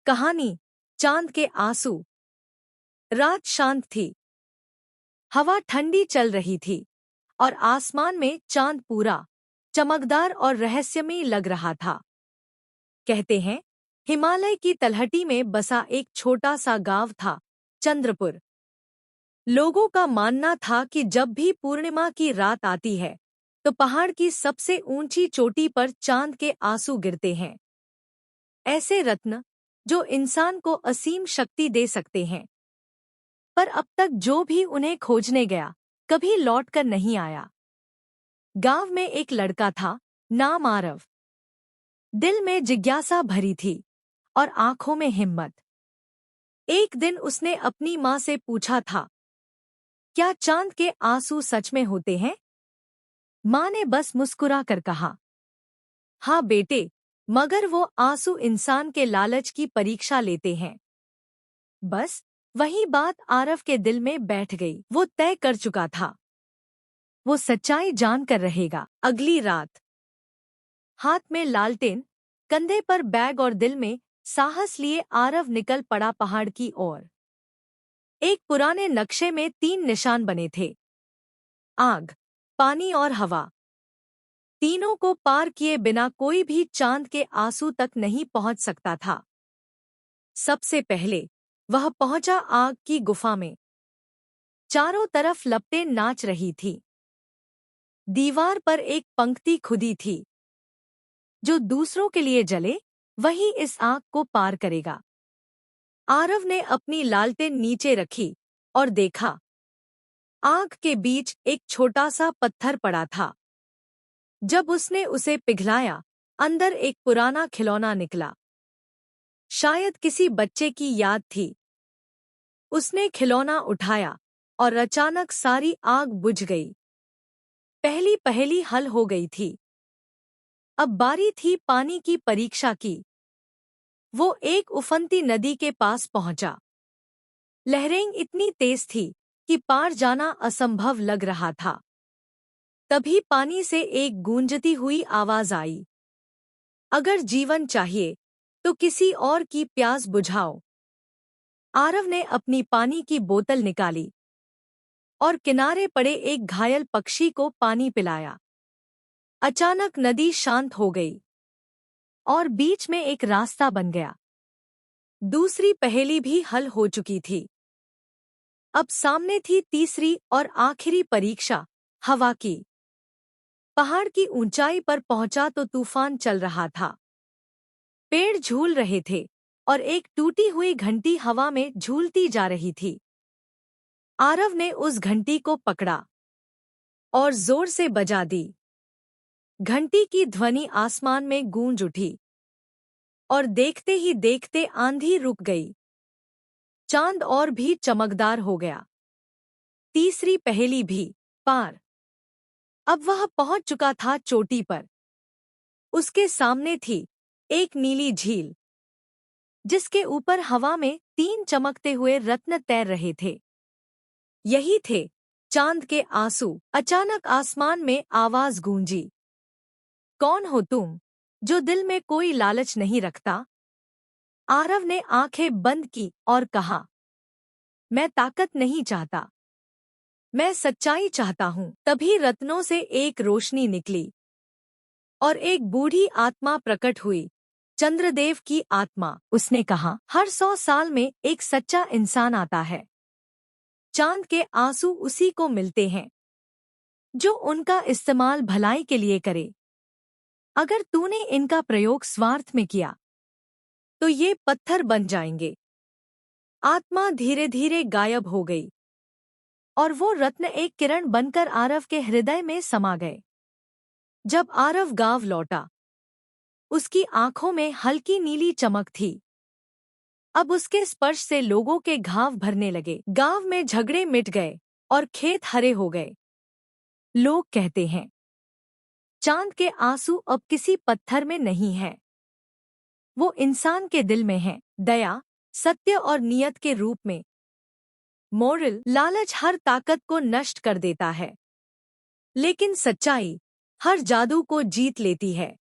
कहानी चांद के आंसू। रात शांत थी, हवा ठंडी चल रही थी और आसमान में चांद पूरा चमकदार और रहस्यमयी लग रहा था। कहते हैं, हिमालय की तलहटी में बसा एक छोटा सा गांव था, चंद्रपुर। लोगों का मानना था कि जब भी पूर्णिमा की रात आती है तो पहाड़ की सबसे ऊंची चोटी पर चांद के आंसू गिरते हैं। ऐसे रत्न जो इंसान को असीम शक्ति दे सकते हैं। पर अब तक जो भी उन्हें खोजने गया कभी लौटकर नहीं आया। गांव में एक लड़का था, नाम आरव। दिल में जिज्ञासा भरी थी और आंखों में हिम्मत। एक दिन उसने अपनी माँ से पूछा था, क्या चांद के आंसू सच में होते हैं? माँ ने बस मुस्कुरा कर कहा, हाँ बेटे, मगर वो आंसू इंसान के लालच की परीक्षा लेते हैं। बस वही बात आरव के दिल में बैठ गई। वो तय कर चुका था, वो सच्चाई जानकर रहेगा। अगली रात, हाथ में लालटेन, कंधे पर बैग और दिल में साहस लिए आरव निकल पड़ा पहाड़ की ओर। एक पुराने नक्शे में 3 निशान बने थे, आग, पानी और हवा। तीनों को पार किए बिना कोई भी चांद के आंसू तक नहीं पहुंच सकता था। सबसे पहले वह पहुंचा आग की गुफा में। चारों तरफ लपटें नाच रही थी। दीवार पर एक पंक्ति खुदी थी, जो दूसरों के लिए जले वही इस आग को पार करेगा। आरव ने अपनी लालटेन नीचे रखी और देखा, आग के बीच एक छोटा सा पत्थर पड़ा था। जब उसने उसे पिघलाया, अंदर एक पुराना खिलौना निकला। शायद किसी बच्चे की याद थी। उसने खिलौना उठाया और अचानक सारी आग बुझ गई। पहली पहेली हल हो गई थी। अब बारी थी पानी की परीक्षा की। वो एक उफनती नदी के पास पहुंचा। लहरें इतनी तेज थी कि पार जाना असंभव लग रहा था। तभी पानी से एक गूंजती हुई आवाज आई, अगर जीवन चाहिए तो किसी और की प्यास बुझाओ। आरव ने अपनी पानी की बोतल निकाली और किनारे पड़े एक घायल पक्षी को पानी पिलाया। अचानक नदी शांत हो गई और बीच में एक रास्ता बन गया। दूसरी पहेली भी हल हो चुकी थी। अब सामने थी तीसरी और आखिरी परीक्षा, हवा की। पहाड़ की ऊंचाई पर पहुंचा तो तूफान चल रहा था। पेड़ झूल रहे थे और एक टूटी हुई घंटी हवा में झूलती जा रही थी। आरव ने उस घंटी को पकड़ा और जोर से बजा दी। घंटी की ध्वनि आसमान में गूंज उठी और देखते ही देखते आंधी रुक गई। चांद और भी चमकदार हो गया। तीसरी पहेली भी पार। अब वह पहुंच चुका था चोटी पर। उसके सामने थी एक नीली झील, जिसके ऊपर हवा में 3 चमकते हुए रत्न तैर रहे थे। यही थे चांद के आंसू। अचानक आसमान में आवाज गूंजी, कौन हो तुम, जो दिल में कोई लालच नहीं रखता? आरव ने आंखें बंद की और कहा, मैं ताकत नहीं चाहता, मैं सच्चाई चाहता हूँ। तभी रत्नों से एक रोशनी निकली और एक बूढ़ी आत्मा प्रकट हुई, चंद्रदेव की आत्मा। उसने कहा, हर 100 साल में एक सच्चा इंसान आता है। चांद के आंसू उसी को मिलते हैं जो उनका इस्तेमाल भलाई के लिए करे। अगर तूने इनका प्रयोग स्वार्थ में किया तो ये पत्थर बन जाएंगे। आत्मा धीरे धीरे गायब हो गई और वो रत्न एक किरण बनकर आरव के हृदय में समा गए। जब आरव गांव लौटा, उसकी आंखों में हल्की नीली चमक थी। अब उसके स्पर्श से लोगों के घाव भरने लगे। गांव में झगड़े मिट गए और खेत हरे हो गए। लोग कहते हैं, चांद के आंसू अब किसी पत्थर में नहीं है, वो इंसान के दिल में है, दया, सत्य और नियत के रूप में। मोरल, लालच हर ताकत को नष्ट कर देता है, लेकिन सच्चाई हर जादू को जीत लेती है।